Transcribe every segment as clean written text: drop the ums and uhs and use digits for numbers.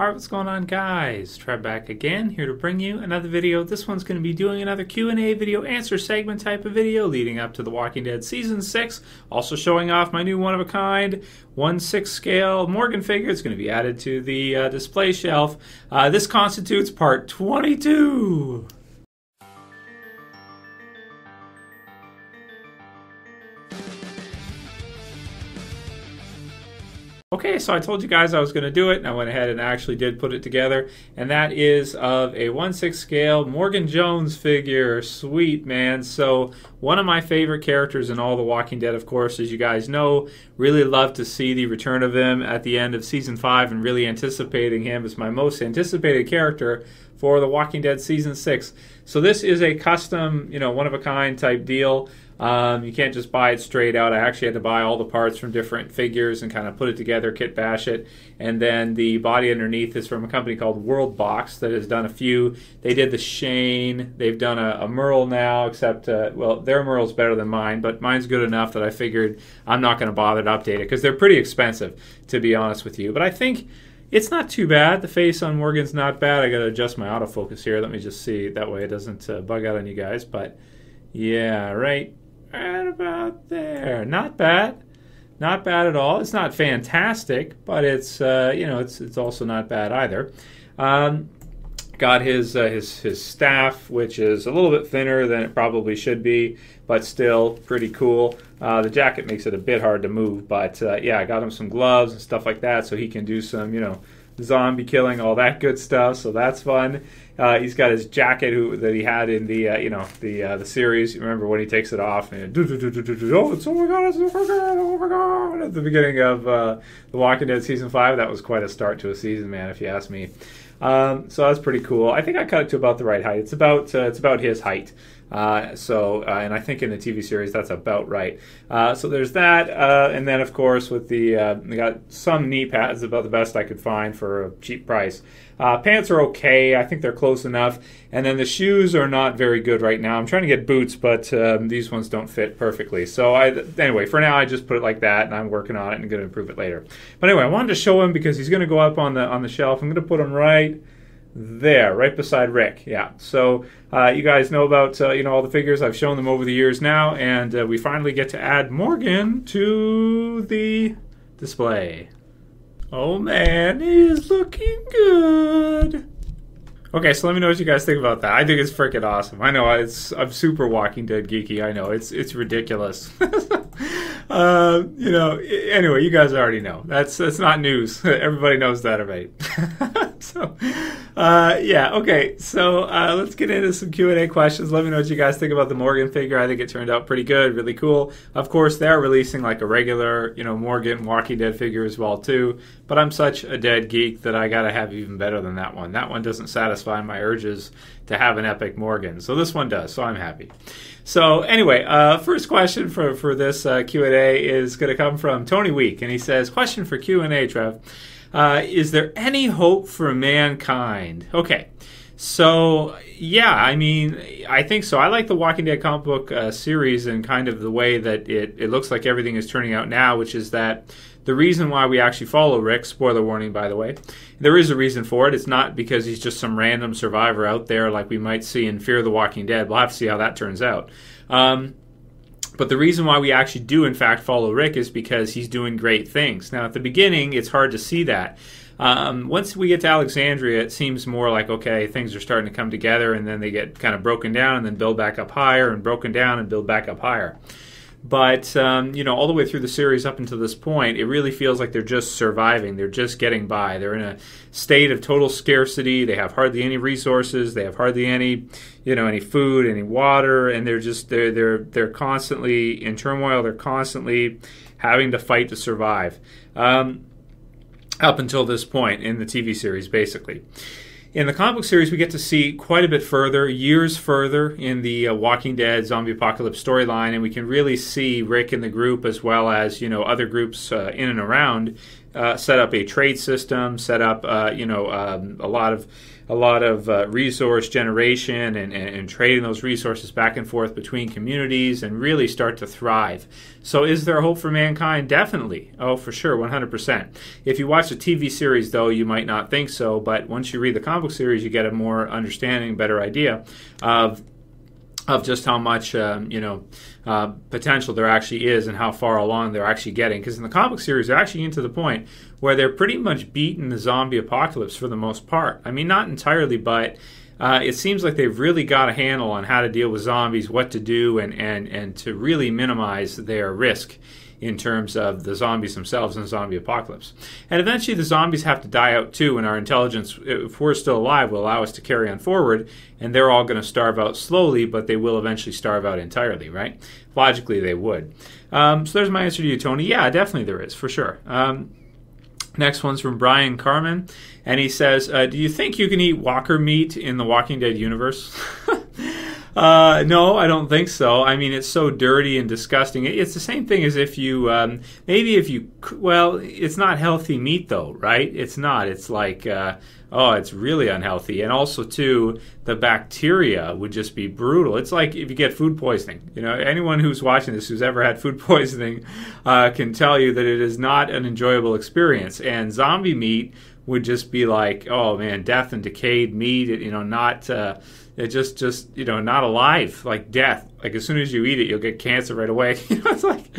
Alright, what's going on, guys? Trev back again, here to bring you another video. This one's going to be doing another Q&A video, answer segment type of video leading up to The Walking Dead Season 6. Also showing off my new one-of-a-kind 1/6 scale Morgan figure. It's going to be added to the display shelf. This constitutes part 22. Okay, so I told you guys I was going to do it, and I went ahead and actually did put it together, and that is of a 1/6 scale Morgan Jones figure. Sweet, man. So one of my favorite characters in all The Walking Dead, of course, as you guys know. Really love to see the return of him at the end of Season 5, and really anticipating him as my most anticipated character for The Walking Dead Season 6. So this is a custom, one-of-a-kind type deal. You can't just buy it straight out. I actually had to buy all the parts from different figures and kind of put it together, kit bash it. And then the body underneath is from a company called World Box that has done a few. They did the Shane. They've done a Merle now, except, well, their Merle's better than mine, but mine's good enough that I figured I'm not going to bother to update it because they're pretty expensive, to be honest with you. But I think it's not too bad. The face on Morgan's not bad. I got to adjust my autofocus here. Let me just see. That way it doesn't bug out on you guys. But yeah, right about there. Not bad. Not bad at all. It's not fantastic, but it's it's also not bad either. Got his staff, which is a little bit thinner than it probably should be, but still pretty cool. The jacket makes it a bit hard to move, but yeah, I got him some gloves and stuff like that so he can do some, zombie killing, all that good stuff. So that's fun. He's got his jacket that he had in the the series. You remember when he takes it off and oh, it's, oh my god, it's super good, oh my god, at the beginning of The Walking Dead Season 5. That was quite a start to a season, man, if you ask me. So that's pretty cool. I think I cut it to about the right height. It's about his height. And I think in the TV series that's about right. So there's that, and then of course with the we got some knee pads, about the best I could find for a cheap price. Pants are okay. I think they're close enough. And then the shoes are not very good right now. I'm trying to get boots, but these ones don't fit perfectly. So anyway, for now I just put it like that, and I'm working on it and going to improve it later. But anyway, I wanted to show him because he's going to go up on the shelf. I'm going to put him right there, right beside Rick. Yeah. So you guys know about all the figures. I've shown them over the years now, and we finally get to add Morgan to the display. Oh man, he's looking good. Okay, so let me know what you guys think about that. I think it's freaking awesome. I know I'm super Walking Dead geeky. I know it's ridiculous. Anyway, you guys already know. That's not news. Everybody knows that already. So, yeah, okay. So let's get into some Q&A questions. Let me know what you guys think about the Morgan figure. I think it turned out pretty good, really cool. Of course, they're releasing like a regular, Morgan Walking Dead figure as well too. But I'm such a dead geek that I gotta have even better than that one. That one doesn't satisfy my urges to have an epic Morgan. So this one does, so I'm happy. So anyway, first question for this Q&A is going to come from Tony Week, and he says, question for Q&A, Trev. Is there any hope for mankind? Okay, so yeah, I mean, I think so. I like the Walking Dead comic book series and kind of the way that it looks like everything is turning out now, which is that the reason why we actually follow Rick, spoiler warning by the way, there is a reason for it. It's not because he's just some random survivor out there like we might see in Fear the Walking Dead. We'll have to see how that turns out. But the reason why we actually do in fact follow Rick is because he's doing great things. Now at the beginning it's hard to see that. Once we get to Alexandria, it seems more like, okay, things are starting to come together, and then they get kind of broken down and then build back up higher, and broken down and build back up higher. But, all the way through the series up until this point, it really feels like they're just surviving. They're just getting by. They're in a state of total scarcity. They have hardly any resources. They have hardly any, any food, any water, and they're constantly in turmoil. They're constantly having to fight to survive. Up until this point in the TV series, basically. In the comic book series, we get to see quite a bit further, years further in the Walking Dead zombie apocalypse storyline, and we can really see Rick and the group, as well as other groups in and around set up a trade system, set up a lot of resource generation and trading those resources back and forth between communities and really start to thrive. So is there hope for mankind? Definitely. Oh, for sure, 100%. If you watch the TV series, though, you might not think so, but once you read the comic book series, you get a more understanding, better idea of just how much potential there actually is and how far along they're actually getting. Because in the comic series, they're actually getting to the point where they're pretty much beating the zombie apocalypse for the most part. I mean, not entirely, but it seems like they've really got a handle on how to deal with zombies, what to do, and to really minimize their risk in terms of the zombies themselves and the zombie apocalypse. And eventually the zombies have to die out too, and our intelligence, if we're still alive, will allow us to carry on forward, and they're all going to starve out slowly, but they will eventually starve out entirely, right? Logically, they would. So there's my answer to you, Tony. Yeah, definitely there is, for sure. Next one's from Bryan Karman, and he says, do you think you can eat walker meat in the Walking Dead universe? No, I don't think so. I mean, it's so dirty and disgusting. It's the same thing as if you, it's not healthy meat though, right? It's not. It's like, it's really unhealthy. And also, too, the bacteria would just be brutal. It's like if you get food poisoning. You know, anyone who's watching this who's ever had food poisoning can tell you that it is not an enjoyable experience. And zombie meat would just be like, oh man, death and decayed meat. Not alive, like death. Like as soon as you eat it, you'll get cancer right away. It's like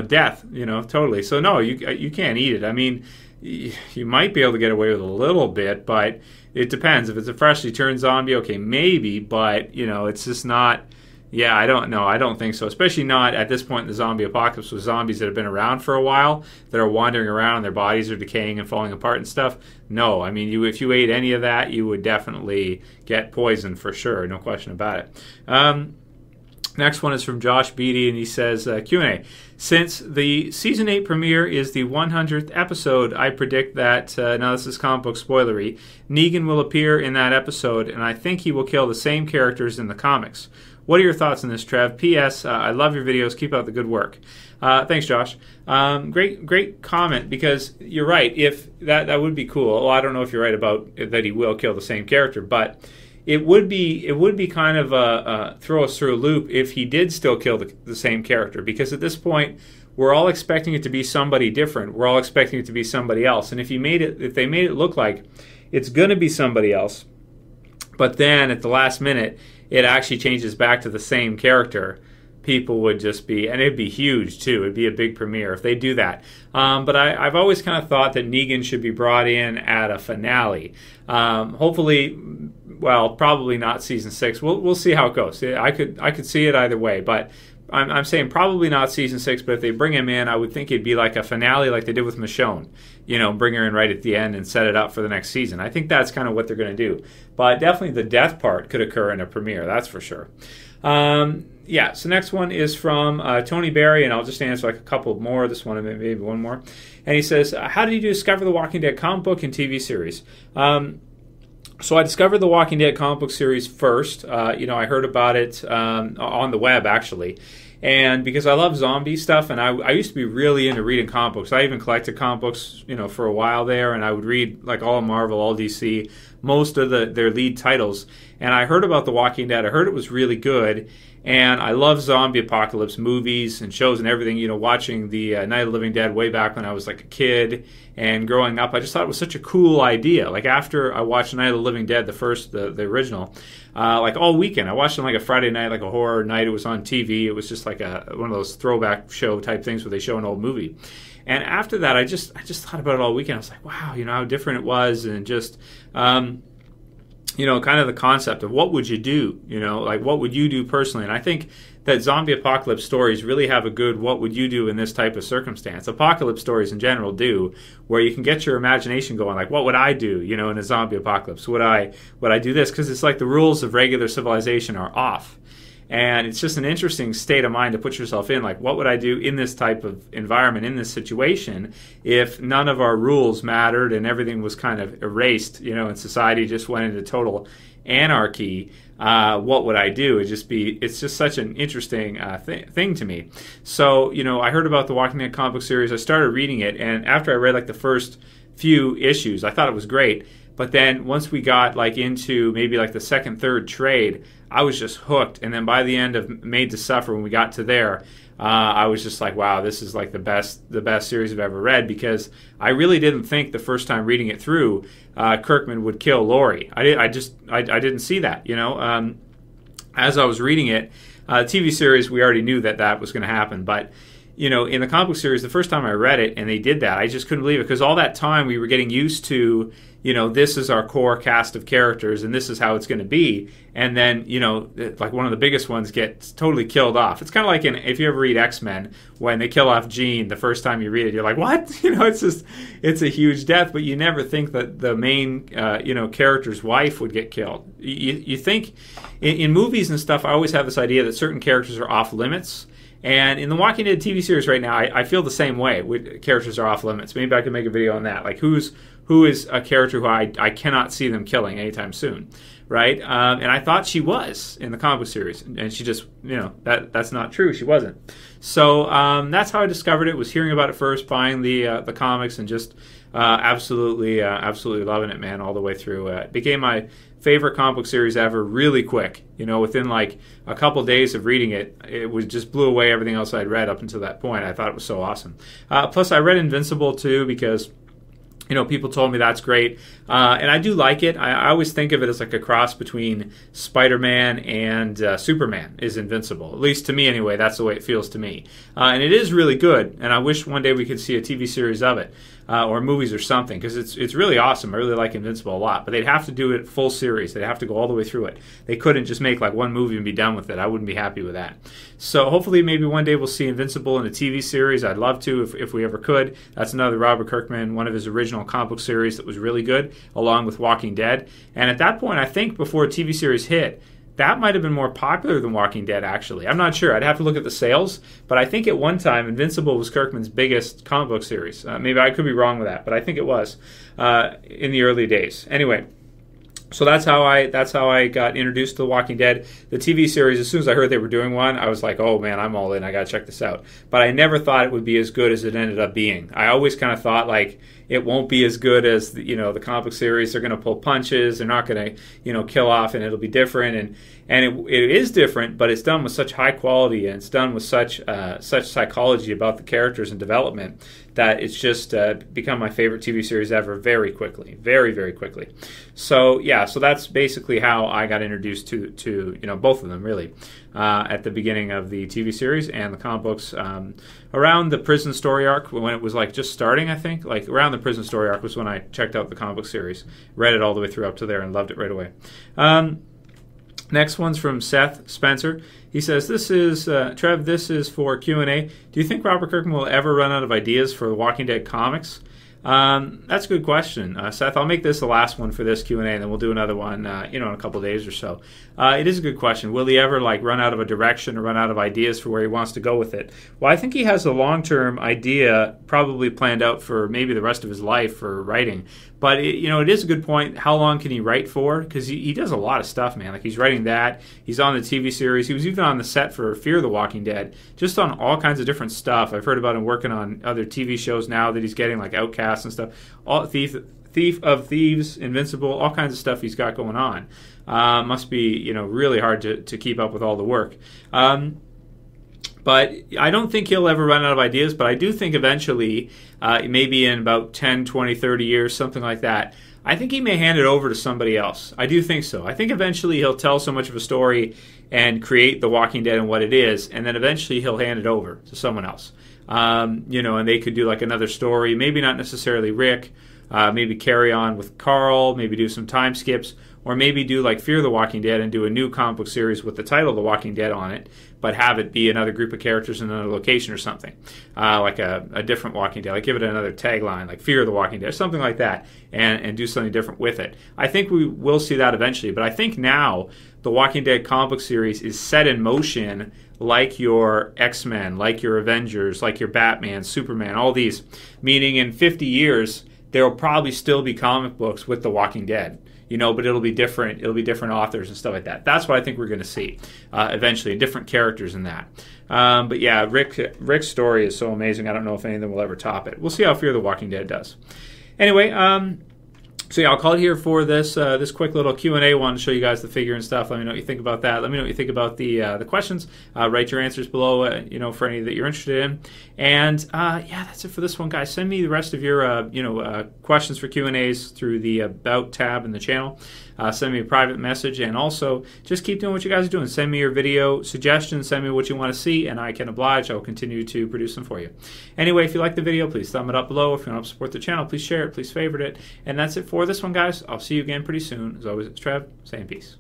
death. Totally. So no, you can't eat it. I mean, you might be able to get away with a little bit, but it depends. If it's a freshly turned zombie, okay, maybe, but it's just not. Yeah, I don't know. I don't think so. Especially not at this point in the zombie apocalypse with zombies that have been around for a while, that are wandering around and their bodies are decaying and falling apart and stuff. No, I mean, if you ate any of that, you would definitely get poisoned for sure. No question about it. Next one is from Josh Beatty, and he says, Q&A. Since the Season 8 premiere is the 100th episode, I predict that, now this is comic book spoilery, Negan will appear in that episode, and I think he will kill the same characters in the comics. What are your thoughts on this, Trev? P.S. I love your videos. Keep up the good work. Thanks, Josh. Great comment, because you're right. If that would be cool. Well, I don't know if you're right about that he will kill the same character, but it would be kind of a throw us through a loop if he did still kill the same character, because at this point we're all expecting it to be somebody different. We're all expecting it to be somebody else, and if they made it look like it's going to be somebody else, but then at the last minute it actually changes back to the same character, people would just be, and it'd be huge too. It'd be a big premiere if they do that. But I've always kind of thought that Negan should be brought in at a finale. Hopefully, well, probably not season 6. We'll see how it goes. I could see it either way, but I'm saying probably not season 6. But if they bring him in, I would think it'd be like a finale, like they did with Michonne. Bring her in right at the end and set it up for the next season. I think that's kind of what they're going to do. But definitely the death part could occur in a premiere, that's for sure. So next one is from Tony Barry, and I'll just answer like a couple more. This one, maybe one more. And he says, how did you discover the Walking Dead comic book and TV series? So I discovered the Walking Dead comic book series first. I heard about it on the web, actually. And because I love zombie stuff, and I used to be really into reading comic books. I even collected comic books, for a while there, and I would read like all Marvel, all DC, most of their lead titles. And I heard about The Walking Dead. I heard it was really good, and I love zombie apocalypse movies and shows and everything. Watching the Night of the Living Dead way back when I was like a kid and growing up, I just thought it was such a cool idea. Like after I watched Night of the Living Dead, the original, like all weekend, I watched it on like a Friday night, like a horror night. It was on TV. It was just like one of those throwback show type things where they show an old movie. And after that, I just thought about it all weekend. I was like, wow, how different it was, and just kind of the concept of what would you do, like what would you do personally. And I think that zombie apocalypse stories really have a good what would you do in this type of circumstance. Apocalypse stories in general do, where you can get your imagination going, like what would I do, in a zombie apocalypse? Would I do this? Because it's like the rules of regular civilization are off. And it's just an interesting state of mind to put yourself in, like what would I do in this type of environment, in this situation, if none of our rules mattered and everything was kind of erased, and society just went into total anarchy, what would I do? It's just such an interesting thing to me. So, I heard about the Walking Dead comic book series. I started reading it, and after I read like the first few issues, I thought it was great. But then once we got like into maybe like the second, third trade, I was just hooked. And then by the end of Made to Suffer, when we got to there, I was just like, wow, this is like the best series I've ever read, because I really didn't think the first time reading it through, Kirkman would kill Lori. I didn't see that, as I was reading it. TV series, we already knew that was going to happen, but in the comic book series, the first time I read it and they did that, I just couldn't believe it, because all that time we were getting used to, this is our core cast of characters and this is how it's going to be. And then, like one of the biggest ones gets totally killed off. It's kind of like if you ever read X-Men, when they kill off Jean, the first time you read it, you're like, what? It's a huge death, but you never think that the main, character's wife would get killed. You think, in movies and stuff, I always have this idea that certain characters are off limits. And in the Walking Dead TV series right now, I feel the same way. Characters are off limits. Maybe I could make a video on that. Like, who is a character who I cannot see them killing anytime soon, right? And I thought she was in the comic book series, and she just, that's not true. She wasn't. So that's how I discovered it. Was hearing about it first, buying the comics, and just absolutely loving it, man, all the way through. It became my favorite comic book series ever really quick. Within like a couple days of reading it, it was just blew away everything else I'd read up until that point. I thought it was so awesome. Plus, I read Invincible too, because people told me that's great. And I do like it. I always think of it as like a cross between Spider-Man and Superman is Invincible. At least to me anyway, that's the way it feels to me. And it is really good, and I wish one day we could see a TV series of it. Or movies or something, because it's really awesome. I really like Invincible a lot, but they'd have to do it full series. They'd have to go all the way through it. They couldn't just make like one movie and be done with it. I wouldn't be happy with that. So hopefully maybe one day we'll see Invincible in a TV series. I'd love to if we ever could. That's another Robert Kirkman, one of his original comic book series that was really good, along with Walking Dead. And at that point, I think before a TV series hit, that might have been more popular than Walking Dead, actually. I'm not sure. I'd have to look at the sales. But I think at one time, Invincible was Kirkman's biggest comic book series. Maybe I could be wrong with that, but I think it was in the early days. Anyway, so that's how I got introduced to The Walking Dead. The TV series, as soon as I heard they were doing one, I was like, oh man, I'm all in. I got to check this out. But I never thought it would be as good as it ended up being. I always kind of thought like it won't be as good as the comic book series. They're going to pull punches. They're not going to kill off, and it'll be different. And it is different, but it's done with such high quality, and it's done with such psychology about the characters and development that it's just become my favorite TV series ever very quickly, very, very quickly. So yeah, so that's basically how I got introduced to both of them really at the beginning of the TV series and the comic books. Around the prison story arc, when it was like just starting, I think, like around the prison story arc was when I checked out the comic book series, read it all the way through up to there, and loved it right away. Next one's from Seth Spencer. He says, this is, Trev, this is for Q&A. Do you think Robert Kirkman will ever run out of ideas for the Walking Dead comics? That's a good question, Seth. I'll make this the last one for this Q&A, and then we'll do another one, in a couple days or so. It is a good question. Will he ever run out of a direction or run out of ideas for where he wants to go with it? Well, I think he has a long-term idea probably planned out for maybe the rest of his life for writing. But it is a good point. How long can he write for? Because he does a lot of stuff, man. Like he's writing that. He's on the TV series. He was even on the set for Fear the Walking Dead. Just on all kinds of different stuff. I've heard about him working on other TV shows now that he's getting, like Outcast and stuff. All Thief of Thieves, Invincible, all kinds of stuff he's got going on. Must be really hard to keep up with all the work. But I don't think he'll ever run out of ideas, but I do think eventually, maybe in about 10, 20, 30 years, something like that, I think he may hand it over to somebody else. I do think so. I think eventually he'll tell so much of a story and create The Walking Dead and what it is, and then eventually he'll hand it over to someone else. And they could do like another story, maybe not necessarily Rick, maybe carry on with Carl, maybe do some time skips, or maybe do like Fear the Walking Dead and do a new comic book series with the title The Walking Dead on it, but have it be another group of characters in another location or something, like a different Walking Dead, like give it another tagline, like Fear the Walking Dead, something like that, and do something different with it. I think we will see that eventually, but I think now the Walking Dead comic book series is set in motion like your X-Men, like your Avengers, like your Batman, Superman, all these, meaning in 50 years, there will probably still be comic books with The Walking Dead. but it'll be different. It'll be different authors and stuff like that. That's what I think we're going to see eventually, different characters in that. But yeah, Rick's story is so amazing. I don't know if anything will ever top it. We'll see how Fear the Walking Dead does. Anyway, so yeah, I'll call it here for this this quick little Q&A one to show you guys the figure and stuff. Let me know what you think about that. Let me know what you think about the questions. Write your answers below, for any that you're interested in. And yeah, that's it for this one, guys. Send me the rest of your questions for Q&As through the About tab in the channel. Send me a private message, and also just keep doing what you guys are doing. Send me your video suggestions. Send me what you want to see, and I can oblige. I will continue to produce them for you. Anyway, if you like the video, please thumb it up below. If you want to help support the channel, please share it, please favorite it. And that's it for this one, guys. I'll see you again pretty soon. As always, it's Trev saying peace.